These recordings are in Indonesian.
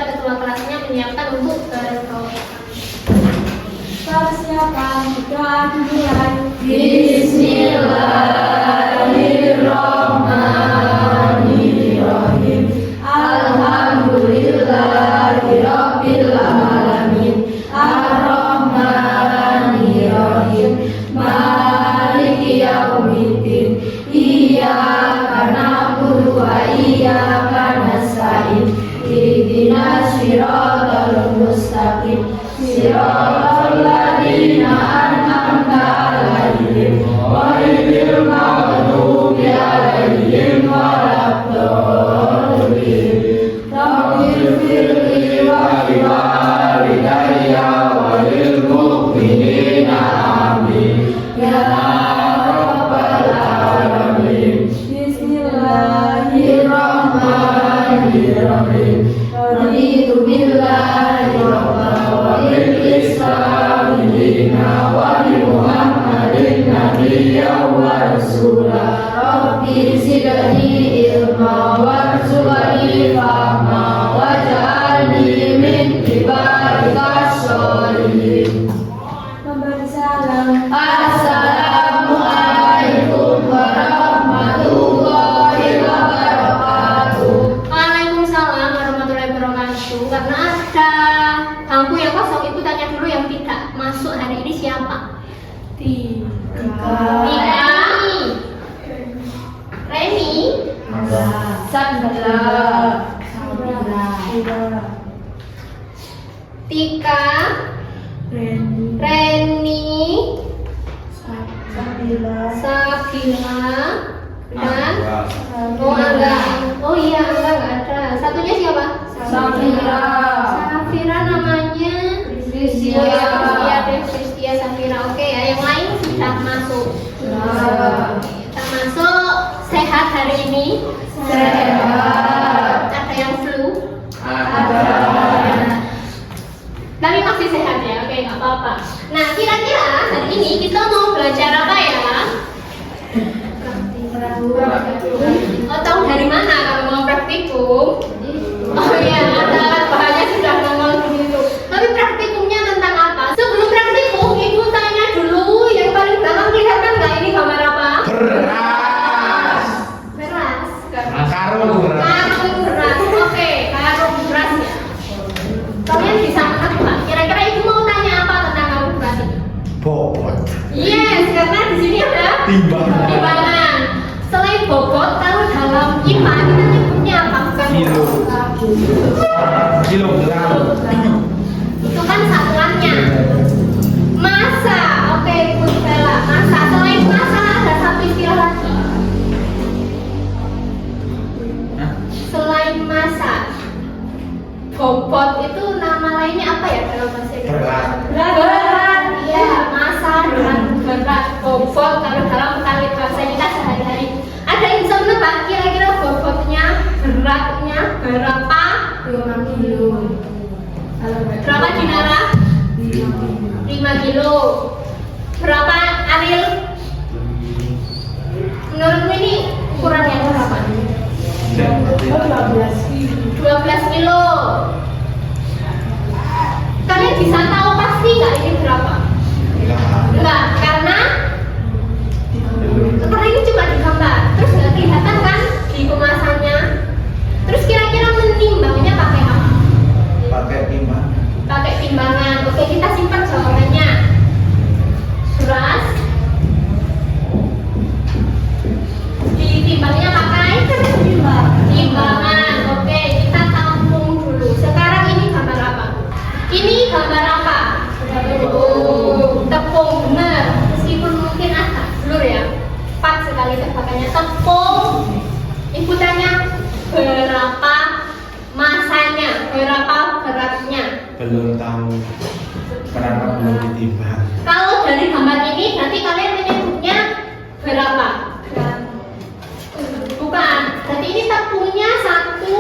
ketua kelasnya menyiapkan untuk berdoa. Persiapan doa dimulai. Bismillahirrahmanirrahim. Alhamdulillahirabbil alamin. Arrahmanirrahim. Maliki yaumiddin. Iyyaka na'budu wa iyyaka nasta'in. Ihdinas siratal mustaqim. Siratal ladzina an'amta 'alaihim ghairil maghdubi 'alaihim waladdallin. Rabbighfirli wa liwalidayya wa lil mu'minina amin. Ya rabbal alamin. Bismillahirrahmanirrahim. Raditu billahi rabban wa bil islami dinan wa bi Muhammadin nabiyyan wa rasula. Rabbi zidni ilma warzuqni fahma waj'alni min ibadika sholihin. Memberi salam. Assalamualaikum warahmatullahi wabarakatuh. Waalaikumsalam warahmatullahi wabarakatuh. Karena ada bangku yang kosong, ibu tanya dulu yang tidak masuk hari ini siapa? Tika. Reni. Sandra. Tika. Reni. Sabila. Dan Angga. Oh iya, Angga nggak ada. Satunya siapa? Safira. Safira namanya. Rizia. Oh ya, Rizia Safira. Oke ya, yang lain sudah masuk. Termasuk sehat hari ini. Sehat. Ada yang flu. Ada. Tapi masih sehat ya, oke nggak apa-apa. Nah, kira-kira hari ini kita mau belajar apa ya? Oh, tahu dari mana kalau mau praktikum? Oh iya, ada alat bahannya sudah nongol di situ. Tapi praktikumnya tentang apa? Sebelum praktikum, ibu tanya dulu yang paling belakang kelihatan nggak ini gambar apa? Beras. Beras. Karung beras. Karung beras. Oke, karung beras ya. Kalian bisa menebak. Kira-kira ibu mau tanya apa tentang karung beras ini? Bobot. Yes, karena di sini ada Timbangan. timbangan. Selain bobot, kalau dalam IPA kita nyebutnya apa? Bukan Kilo. bobot. Kilogram. Itu kan satuannya. Massa. Oke, Bu Bella. Massa. Selain massa ada satu istilah lagi. Hah? Selain massa, bobot itu nama lainnya apa ya dalam bahasa Indonesia? Berat. Berat. Iya, massa dan berat. Bobot kalau dalam kali bahasa kita sehari-hari. Ada yang bisa menebak kira-kira bobotnya, beratnya berapa? 5 kilo. Berapa Dinara? 5 kilo. Berapa Ariel? Menurutmu ini ukurannya berapa? 12 kilo. Kalian bisa tahu pasti nggak ini berapa? Enggak, karena ini cuma digambar, terus nggak kelihatan kan di kemasannya. Terus kira-kira menimbangnya pakai apa? Pakai timbangan. Pakai timbangan. Oke, kita simpan jawabannya. Beras. Ditimbangnya pakai timbangan. Oke, kita tampung dulu. Sekarang ini gambar apa? Ini gambar apa? Tepung, benar. Meskipun mungkin agak blur ya. Pas sekali tebakannya tepung. Ibu tanya berapa masanya, berapa beratnya? Belum tahu. Berapa belum ditimbang. Kalau dari gambar ini berarti kalian menyebutnya berapa? Bukan. Berarti ini tepungnya satu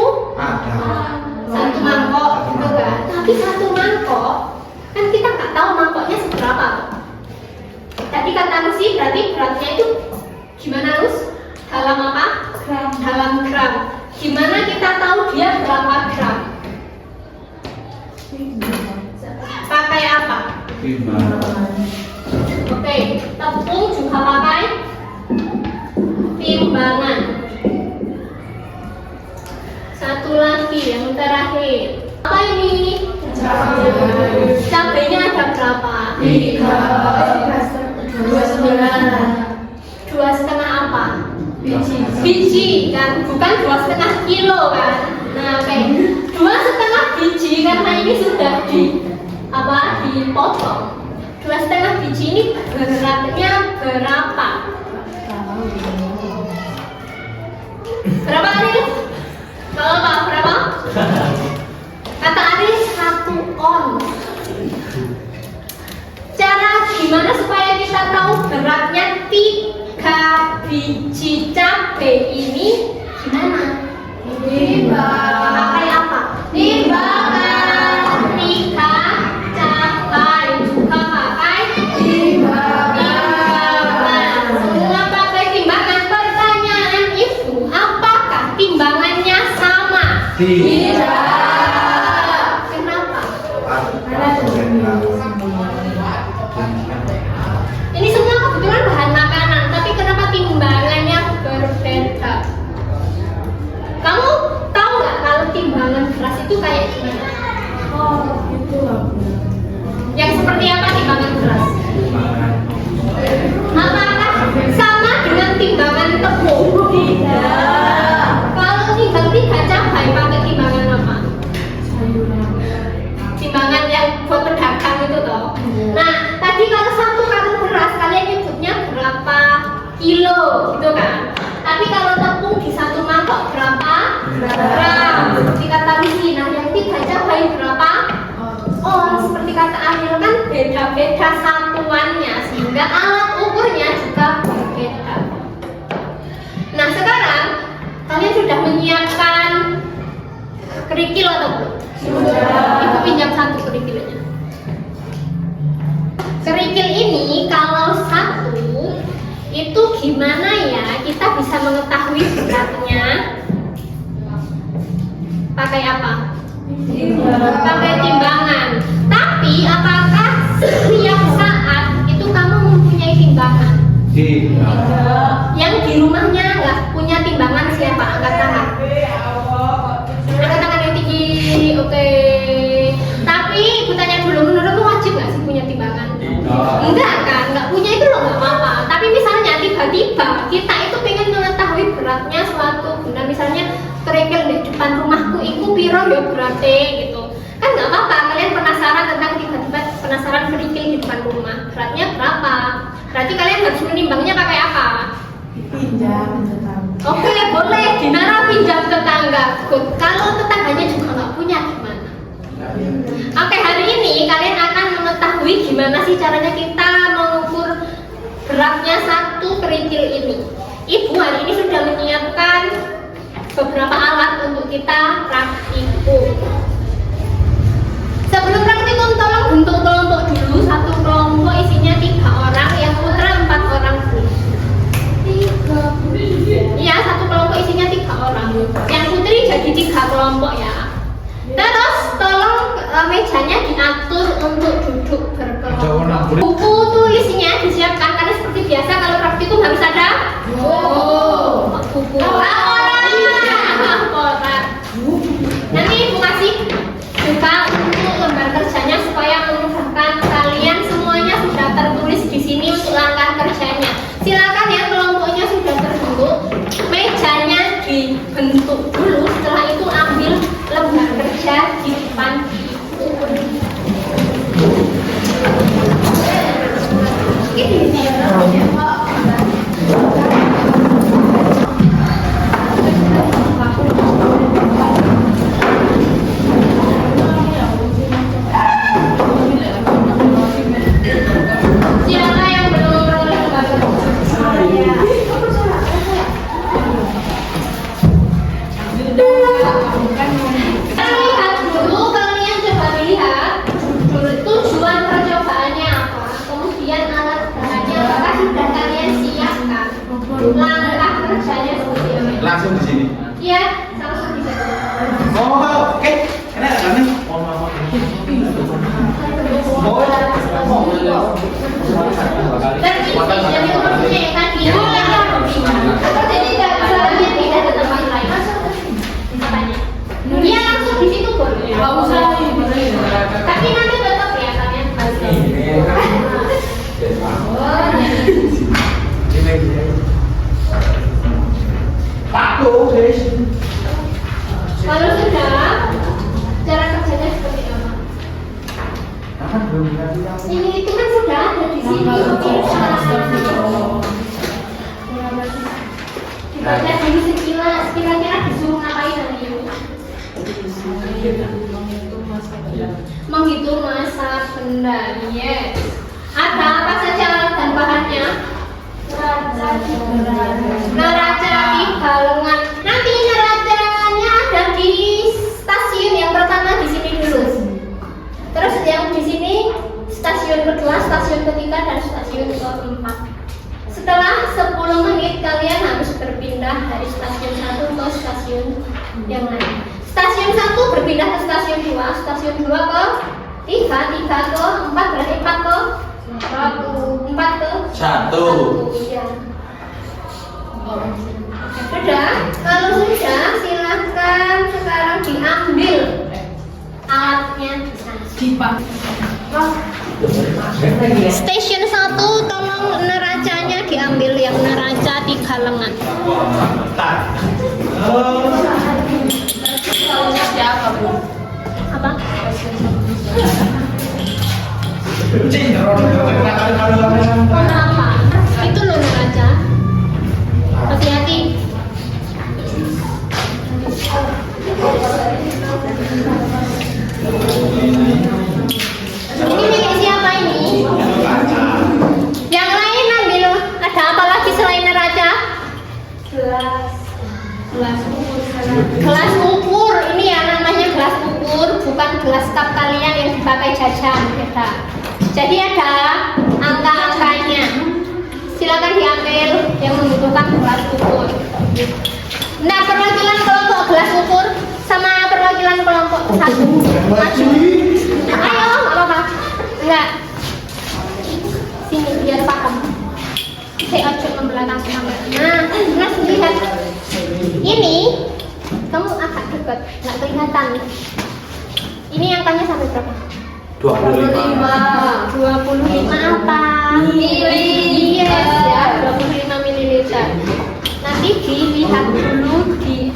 mangkok gitu kan? Tapi satu mangkok kan kita nggak tahu mangkoknya seberapa. Tadi kata Lucy berarti beratnya itu gimana Lus? Dalam apa? Gram. Dalam gram. Gimana kita tahu dia berapa gram? Pakai apa? Timbangan. Oke, tepung juga pakai timbangan. Satu lagi yang terakhir. Apa ini? Cabenya ada berapa? 2,5 apa? Biji kan, bukan 2,5 kilo kan? Nah, oke, 2,5 biji karena ini sudah dipotong. 2,5 biji ini beratnya berapa? Berapa Ari? Kalau Pak berapa? Kata Ari 1 ons. Cara gimana supaya kita tahu beratnya 3 biji cabai ini gimana? Pakai apa? Timbangan. 3 cabai juga pakai timbangan. Semua pakai timbangan. Pertanyaan ibu, apakah timbangannya sama? Tidak. Kenapa? Ini semua kebetulan bahan makanan, tapi kenapa timbangannya berbeda? Kamu tahu nggak kalau timbangan beras itu kayak gimana? Yang seperti apa timbangan beras? Apakah sama dengan timbangan tepung? Tidak. Kalau timbang 3 cabai pakai timbangan apa? Timbangan yang buat pedagang itu toh. Nah, tadi kalau 1 karung beras kalian nyebutnya berapa kilo gitu kan? Tapi kalau tepung di 1 mangkok berapa gram? Seperti kata Misi, nah yang 3 cabai berapa? Seperti kata Ariel kan beda-beda satuannya sehingga alat ukurnya juga berbeda. Nah sekarang kalian sudah menyiapkan kerikil atau belum? Sudah. Ibu pinjam 1 kerikilnya. Kerikil ini kalau 1 itu gimana ya kita bisa mengetahui beratnya? Pakai apa? Pakai timbangan. Tapi apakah setiap saat itu kamu mempunyai timbangan? Tidak. Yang di rumahnya nggak punya timbangan siapa? Angkat tangan. Angkat tangan yang tinggi. Oke. Tapi ibu tanya dulu, menurutmu wajib nggak sih punya timbangan? Enggak kan? Nggak punya itu loh nggak apa-apa. Tapi misalnya tiba-tiba kita itu pengen mengetahui beratnya suatu benda, misalnya kerikil di depan rumahku itu piro ya beratnya gitu. Kan nggak apa-apa, kalian penasaran tentang tiba-tiba penasaran kerikil di depan rumah beratnya berapa? Berarti kalian harus menimbangnya pakai apa? Oke, boleh Dinara pinjam tetangga. Good. Kalau tetangganya juga nggak punya gimana? Oke, hari ini kalian akan mengetahui gimana sih caranya kita mengukur beratnya 1 kerikil ini. Ibu hari ini sudah menyiapkan beberapa alat untuk kita praktikum. Sebelum praktikum tolong bentuk kelompok dulu. 1 kelompok isinya 3 orang, yang putra 4 orang dulu. Iya, 1 kelompok isinya 3 orang. Yang putri jadi 3 kelompok ya. Terus tolong mejanya diatur untuk duduk berkelompok. Buku tulisnya disiapkan karena seperti biasa kalau praktikum harus ada buku. Nanti ibu kasih juga untuk lembar kerjanya supaya memudahkan kalian, semuanya sudah tertulis di sini untuk langkah kerjanya. Silakan ya, kelompoknya sudah terbentuk, mejanya dibentuk dulu. Setelah itu ambil lembar kerja di depan ibu. Ini Ini itu kan sudah ada di sini. Dibaca dulu sekilas, kira-kira disuruh ngapain nanti? Menghitung masa benda. Yes. Ada apa saja alat dan bahannya? Neraca di galungan. Nanti neracanya ada di stasiun yang pertama di sini dulu. Terus yang di sini stasiun kedua, stasiun ketiga, dan stasiun keempat. Setelah 10 menit kalian harus berpindah dari stasiun satu ke stasiun yang lain. Stasiun 1 berpindah ke stasiun 2, stasiun 2 ke 3, 3 ke 4, berarti 4 ke 4 ke 1. Iya. Sudah, kalau sudah silakan sekarang diambil alatnya di sana. Stasiun 1 tolong neracanya diambil, yang neraca di galengan. Apa? Apa? Itu loh neraca. Hati-hati. Ini milik siapa ini? Yang lain ambil. Ada apa lagi selain neraca? Gelas ukur. Ini ya namanya gelas ukur, bukan gelas cup kalian yang dipakai jajan. Beda. Jadi ada angka-angkanya. Silakan diambil yang membutuhkan gelas ukur. Nah, perwakilan kelompok gelas ukur sama perwakilan kelompok 1 maju. Ayo, nggak apa-apa. Enggak. Sini biar paham. Saya ojo membelakang kamera. Nah, Mas lihat. Ini kamu agak dekat, nggak kelihatan. Ini angkanya sampai berapa? 25 apa? Mililiter ya, 25 mililiter. Nanti dilihat dulu di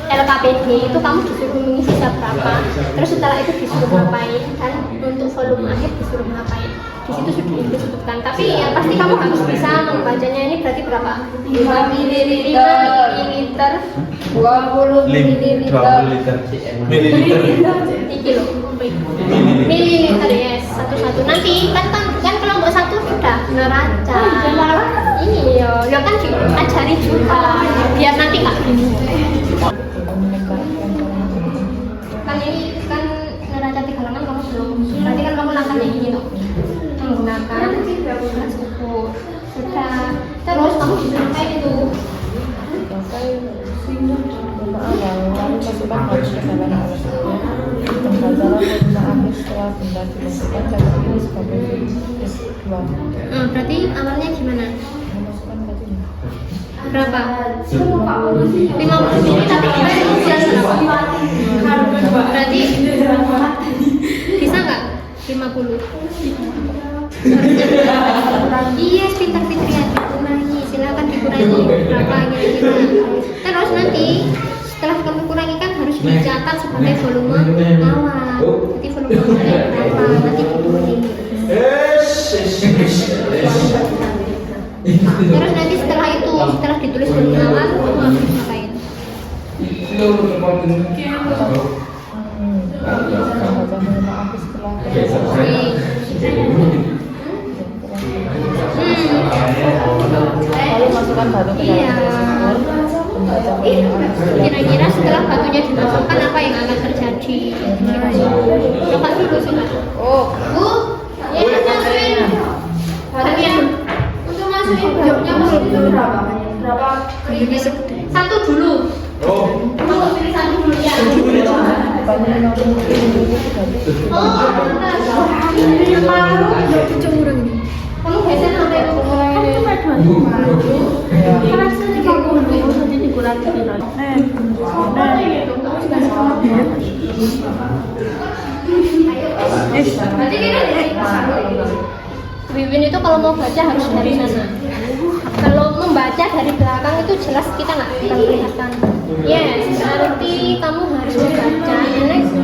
LKPD itu kamu disuruh mengisi berapa, terus setelah itu disuruh ngapain, dan untuk volume akhir disuruh ngapain. Di situ sudah disebutkan, tapi yang pasti kamu harus bisa membacanya. Ini berarti berapa? 5 mililiter, 20 mililiter, di kilo mililiter, yes, satu-satu. Nanti kan kelompok 1 sudah neraca. Ini ya kan diajari juga biar nanti nggak bingung. Kan ini kan neraca 3 halaman kamu belum. Berarti kan kamu langkahnya gini loh, menggunakan gelas ukur. Sudah. Terus kamu disuruh kayak itu. Lalu masukkan harus ke dalam alasnya. Pembelajaran volume akhir setelah benda ditentukan catat ini sebagai kedua. Berarti awalnya gimana? Memasukkan batunya. Berapa? 50 ml tapi berarti bisa nggak 50? Iya, pintar-pintar ya, dikurangi. Silakan dikurangi berapa kira-kira. Terus nanti setelah kamu kurangi kan harus dicatat sebagai volume awal. Jadi volume awalnya berapa, nanti ditulis. Terus nanti setelah itu, setelah ditulis volume awal, kamu harus ngapain? Membaca volume akhir setelah lalu masukkan batu ke dalam gelas ukur. Membaca volume akhir setelah Kira-kira setelah batunya dimasukkan apa yang akan terjadi? Coba dulu sudah. Bu, ya masukin. Bagian untuk masukin joknya itu berapa? Satu dulu. Kamu pilih satu dulu ya. banyak yang Kamu biasanya sampai Wiwin itu kalau mau baca harus dari sana. Kalau membaca dari belakang itu jelas kita nggak kelihatan. Yes, berarti kamu harus membaca.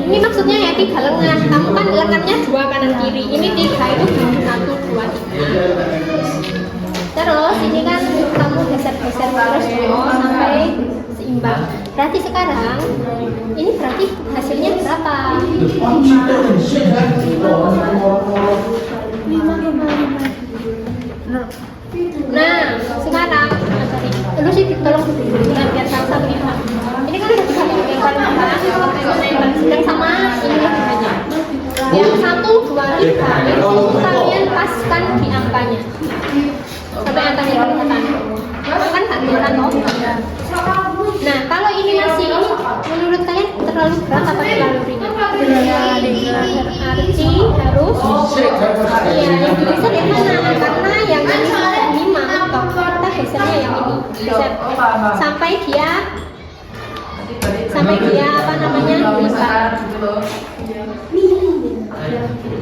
Ini maksudnya ya 3 lengan. Kamu kan lengannya 2 kanan kiri. Ini 3 itu 1, 2, 3. Terus ini kan kamu geser-geser terus sampai seimbang. Berarti sekarang ini berarti hasilnya berapa? 5. Nah, sekarang lu sih tolong biar sama kita. Ini kan ada 1 yang paling atas, yang paling sedang sama ini aja. Yang 1, 2, 3 itu kalian paskan di angkanya. Sampai angkanya kelihatan. Kan nggak kelihatan toh? Nah, kalau ini masih ini menurut kalian terlalu berat apa terlalu ringan? Berarti harus yang geser yang mana? Karena yang ini 5 kita gesernya yang ini geser sampai dia apa namanya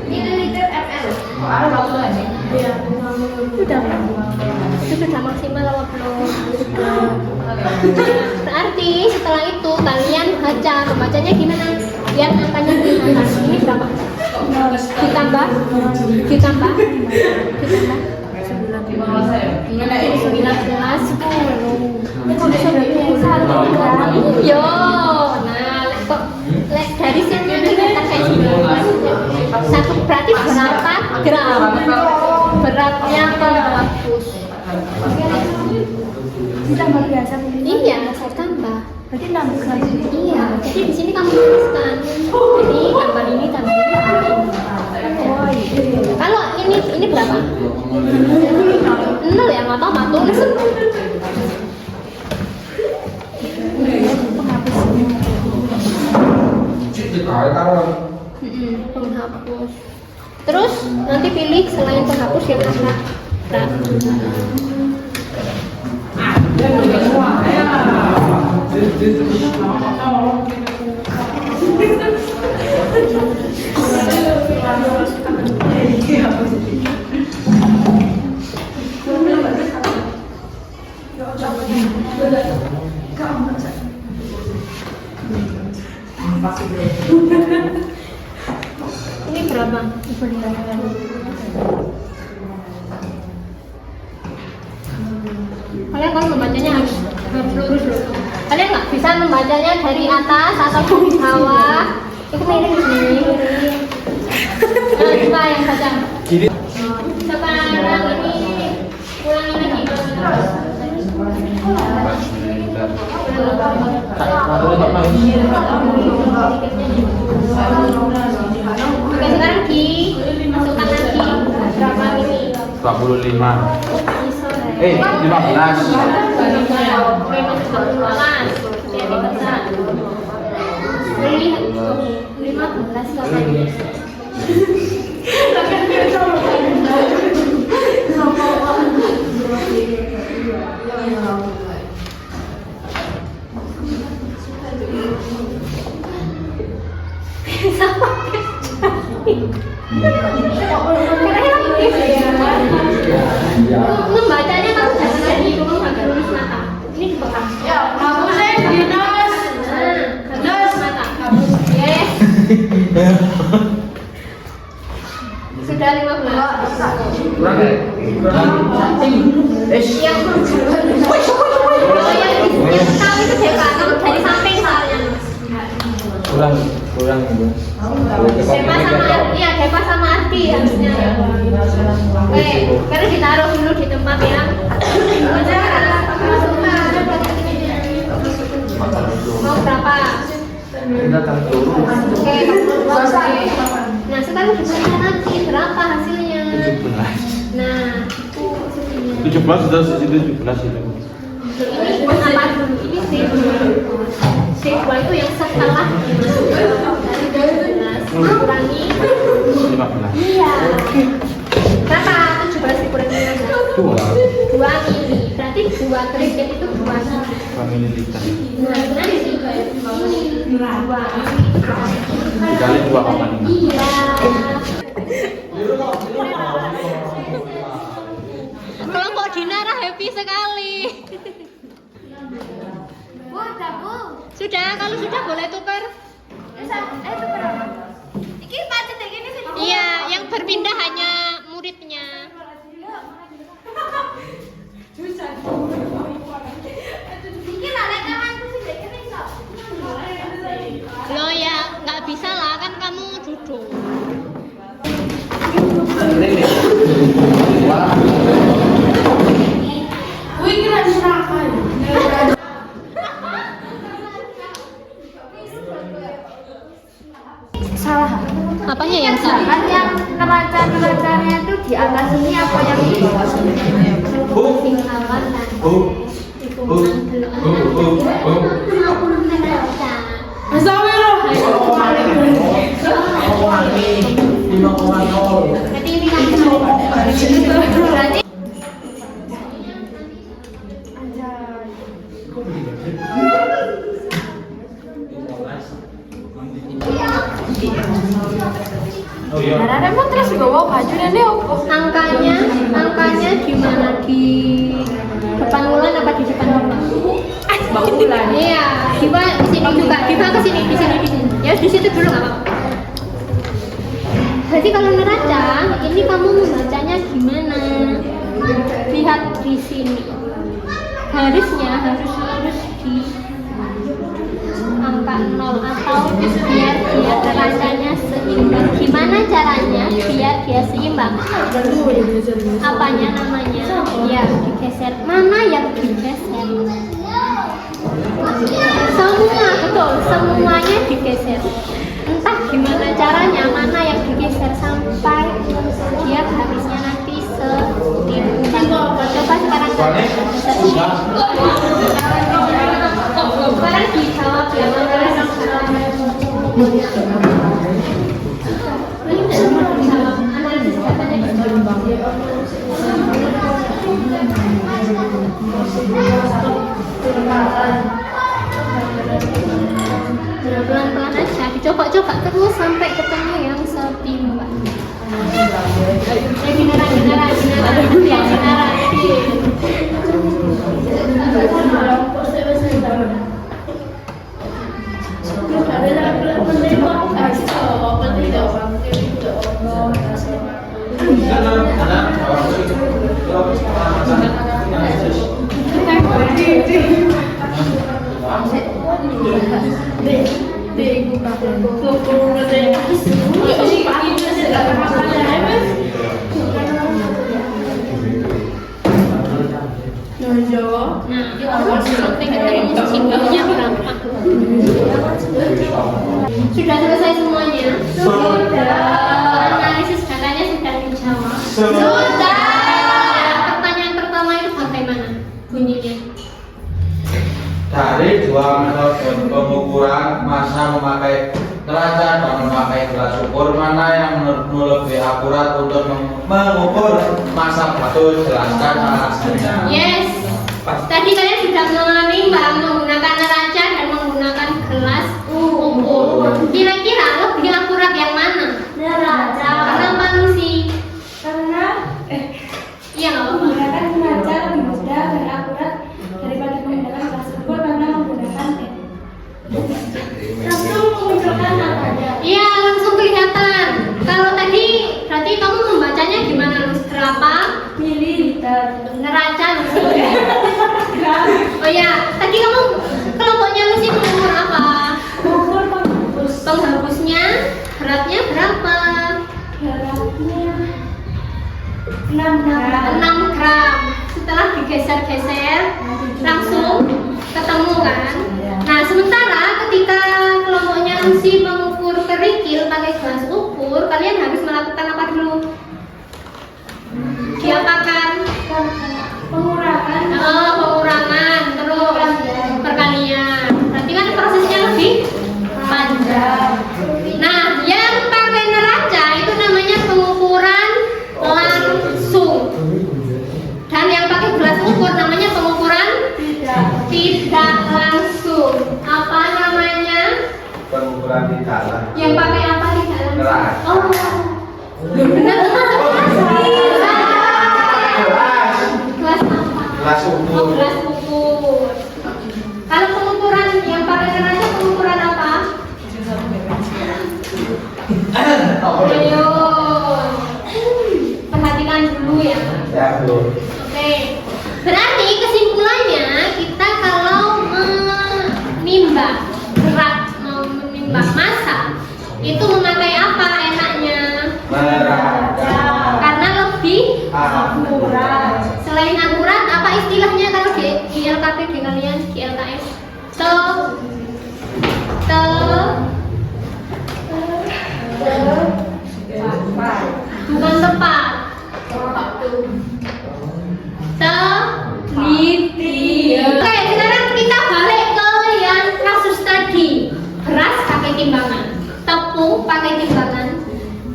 mililiter ml. Itu sudah maksimal apa belum? Berarti setelah itu kalian membacanya gimana? Lihat angkanya kelihatan. Ini berapa? Ditambah 19, 10. Yo, nah kok dari sini kita kayak gini. Satu berarti berapa gram? Beratnya penghapus. Ditambah biasa. Iya, saya tambah. Berarti 6 gram. Iya, jadi di sini kamu tuliskan. Jadi tambah ini, tambah ini, tambah ini. Oh iya. Kalau ini berapa? 0 ya, nggak tahu, mak tulis. Penghapus. Terus nanti pilih selain penghapus yang agak berat. Ini berapa? Kalian kalau membacanya harus lurus loh. Kalian nggak bisa membacanya dari atas atau dari bawah. Itu miring di sini. Nah, coba yang baca. Sekarang ini ulangi lagi. Oke, sekarang masukkan lagi berapa ini? 25. 15. Membacanya kamu jangan dari dulu sampai lurus mata. Ini di bawah. Hapusnya dinas. Dinas mata. Hapus. Yes. Sudah 15. Yang tahu itu depan, kamu dari samping soalnya. Kurang Depa sama Ardi harusnya. Oke, karena ditaruh dulu di tempat yang mau berapa? Oke, nah sekarang kita nanti berapa hasilnya? 17. Nah, 17 sudah 17 itu. ini apa dulu? Ini C2 itu yang setelah kurangi 15. iya berapa? 17 dikurangi 15 2 mili, berarti 2 kriket itu 2 mili. 2 mililiter. Nah, nanti 2 Dikali 2,5. iya. Kelompok Dinara hebat. happy sekali. Bu, udah bu. Sudah, kalau sudah boleh tukar. Itu berapa? Ini pacet kayak gini sih. Iya, yang berpindah hanya muridnya. Ini lala kawanku sih kayak gini kok. Loh ya, nggak bisa lah, kan kamu duduk. Wih, kira neraka ya. Salah. Apanya yang salah? Kan yang neraca-neracanya itu di atas ini apa yang di bawah sini? Sing awan kan. Iku neraca. Berarti ini kan berarti Oh iya. Karena emang terus bawa baju nenek apa? angkanya di mana, di depan Wulan apa di depan Bapak? Bang Wulan. Iya, Diva di sini juga. Diva ke sini, di sini. Ya di situ dulu nggak apa-apa. Jadi kalau neraca, ini kamu membacanya gimana? Lihat di sini. Garisnya harus lurus di angka 0 atau biar dia neracanya seimbang. Gimana caranya biar dia seimbang? Apanya namanya? Ya digeser. Mana yang digeser? Semua, betul. Semuanya digeser. Entah gimana caranya, mana yang digeser sampai dia garisnya nanti setimpal. Coba sekarang sekarang dijawab ya, analisis datanya pelan-pelan aja, dicoba-coba terus sampai ketemu yang setimpal. Generasi. Nah, sampai ketemu singgahnya berapa? Sudah selesai semuanya? Sudah. Analisis datanya sudah dijawab? Sudah. Pertanyaan pertama itu bagaimana bunyinya? Dari dua metode pengukuran massa memakai neraca dan memakai gelas ukur, mana yang menurutmu lebih akurat untuk mengukur massa batu? Jelaskan alasannya. Yes. Tadi kalian sudah menimbang menggunakan neraca dan menggunakan gelas ukur. Kira-kira lebih akurat yang mana? Neraca. Kenapa Lucy? Karena Iya nggak apa-apa. menggunakan neraca lebih mudah dan akurat daripada menggunakan gelas ukur karena menggunakan langsung memunculkan angkanya. Iya, langsung kelihatan. Kalau tadi berarti kamu membacanya gimana, Lus? Berapa? Mililiter. Neraca, Lus. Oh ya, tadi kamu kelompoknya Lucy mengukur apa? Ukur penghapus. Penghapusnya beratnya berapa? Beratnya 6 gram. 6 gram. Setelah digeser-geser langsung ketemu kan? Nah, sementara ketika kelompoknya Lucy mengukur kerikil pakai gelas ukur, kalian harus melakukan apa dulu? Diapakan? Pengurangan. Pengurangan, terus perkalian. Berarti kan prosesnya lebih panjang. Nah, yang pakai neraca itu namanya pengukuran langsung. Dan yang pakai gelas ukur namanya pengukuran tidak langsung. Apa namanya? Pengukuran di dalam. Yang pakai apa tidak langsung? Neraca. Oh, benar. Gelas. Gelas apa? Gelas Ayo. Perhatikan dulu ya. Ya, Bu. Oke. Berarti kesimpulannya kita kalau menimbang berat, mau menimbang massa itu memakai apa enaknya? Neraca. Karena lebih Akurat. selain akurat, apa istilahnya kalau di LKPD kalian, di LKS? Bukan tepat. Teliti. Oke, sekarang kita balik ke yang kasus tadi. Beras pakai timbangan, tepung pakai timbangan,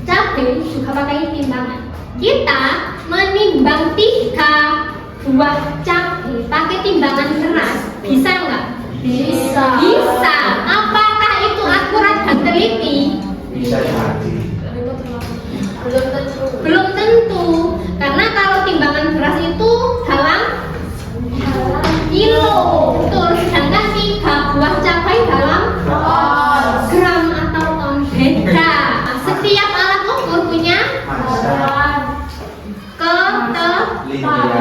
cabai juga pakai timbangan. Kita menimbang 3 buah cabai pakai timbangan beras, bisa nggak? Bisa. Bisa. Apakah itu akurat dan teliti? Bisa jadi. Belum tentu. Karena kalau timbangan beras itu dalam kilo, betul. Sedangkan 3 buah cabai dalam gram atau ton, beda. Setiap alat ukur punya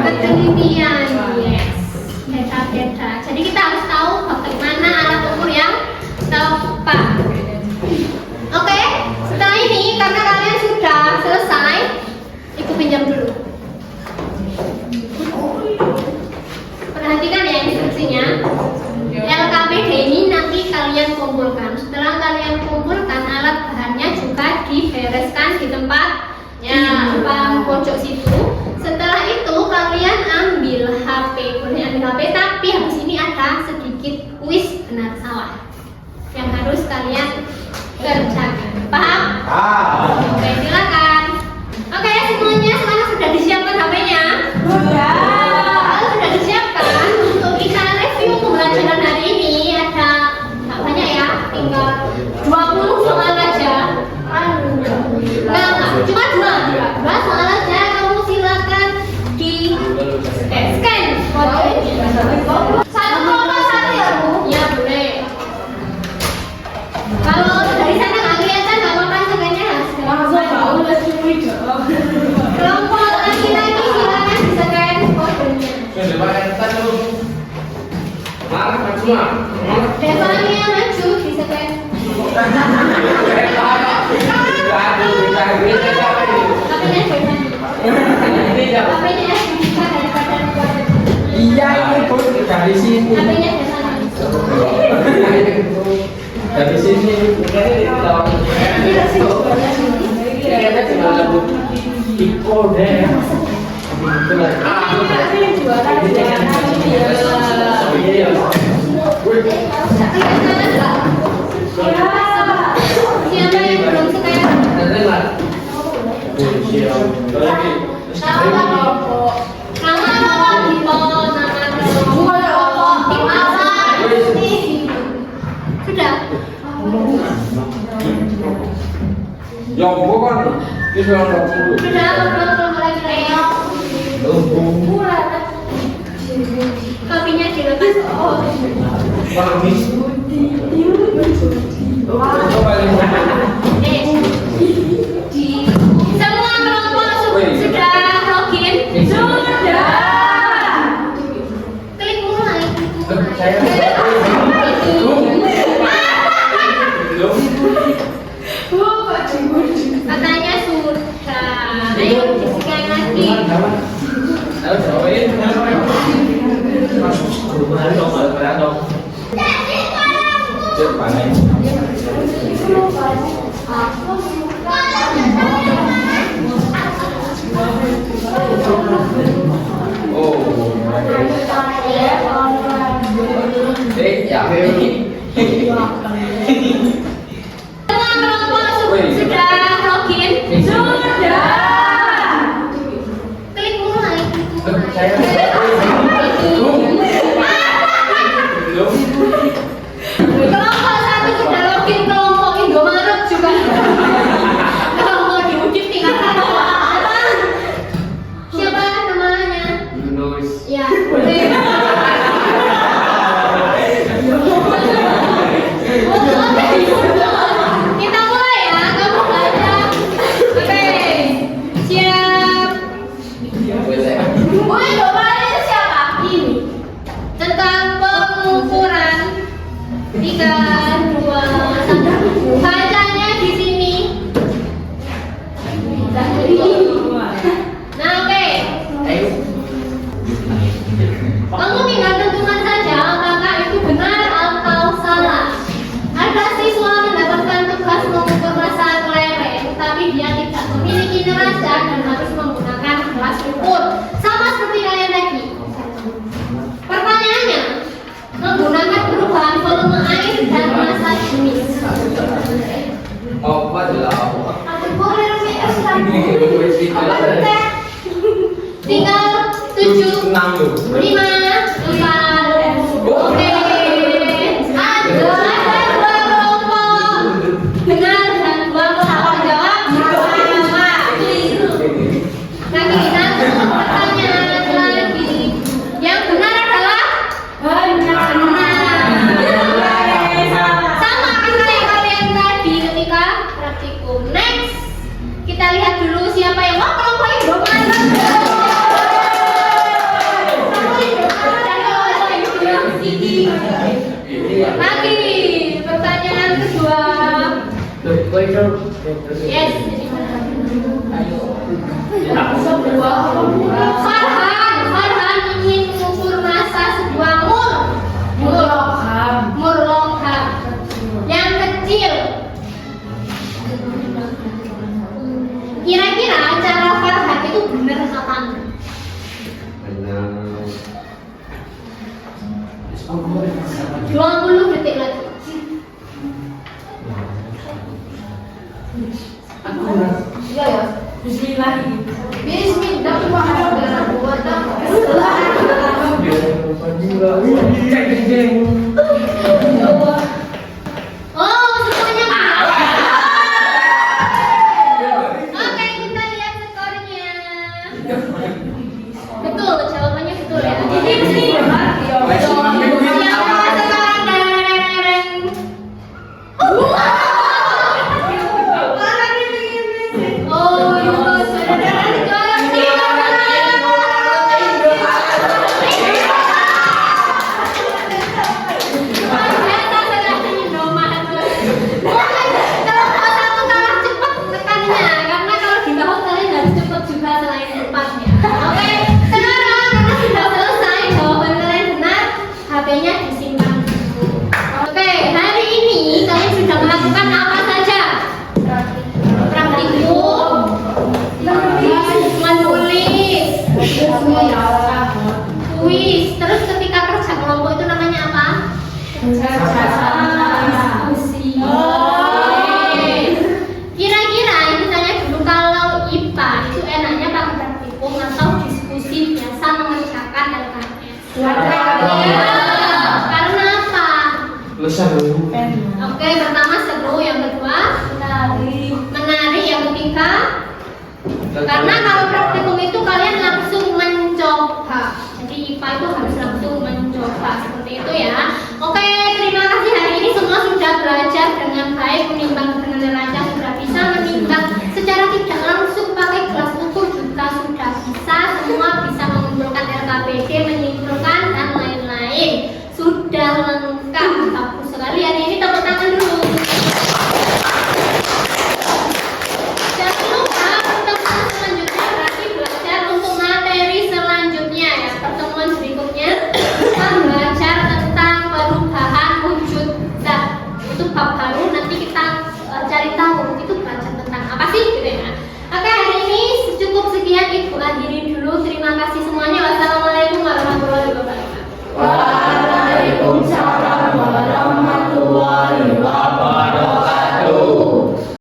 ketelitian, yes, beda-beda. Jadi kita harus tahu bagaimana alat ukur yang tepat. Oke, setelah ini karena kalian sudah selesai, ibu pinjam dulu. Perhatikan ya instruksinya. LKPD ini nanti kalian kumpulkan. Setelah kalian kumpulkan, alat bahannya juga dibereskan di tempatnya, depan pojok situ. Setelah itu kalian ambil HP, boleh ambil HP, tapi habis ini ada sedikit kuis benar salah yang harus kalian kerjakan. Paham? Oke, silakan. Oke, semuanya sudah disiapkan HP-nya? Kalau sudah disiapkan, untuk kita review pembelajaran hari ini ada nggak banyak ya, tinggal 20 soal aja. Enggak, cuma dua soal aja. Kamu silakan di scan fotonya. 1,1 ya Bu? Ya boleh. Kalau dari sana nggak kelihatan, nggak apa-apa, sebenarnya kelompok laki-laki silakan di scan fotonya. Devanya maju di scan. HP-nya bisa daripada luar. Iya ini pun dari sini. HP-nya di sana. Dari sini. Kita cuma lebih Iko deh. Siapa yang belum scan? Nama kelompok tim apa? Sudah. Ya bukan itu yang dulu. Sudah ngobrol lagi. Kopinya dilepas. Semua kelompok sudah login? Sudah. Klik mulai. Katanya sudah. Ayo disikan lagi. Semua kelompok sudah login? Sudah. Klik mulai. Kelompok 1 sudah login, kelompok Indomaret juga. Tinggal 7, 5, 4. Oke. Ada 2 kelompok benar dan 2 kelompok jawab sama. Lagi satu pertanyaan lagi. Yang benar adalah benar. Sama kan kayak kalian tadi ketika praktikum. Next, kita lihat dulu siapa yang kelompok Indomaret. Lagi pertanyaan kedua. Yes. Farhan ingin mengukur massa sebuah mur logam yang kecil. Kira-kira cara Farhan itu benar apa enggak? 20 detik lagi. Iya ya. Bismillah. Oh, semuanya kalah. Oke, kita lihat skornya. Betul, jawabannya betul ya. Kuis. Terus ketika kerja kelompok itu namanya apa? Kira-kira ini tanya dulu, kalau IPA itu enaknya pakai praktikum atau diskusi biasa mengerjakan LKS? Karena apa? Oke, pertama seru, yang kedua menarik, yang ketiga karena kalau praktikum itu kalian langsung mencoba. Jadi IPA itu harus langsung mencoba, seperti itu ya. Oke, terima kasih, hari ini semua sudah belajar dengan baik, menimbang dengan lancar.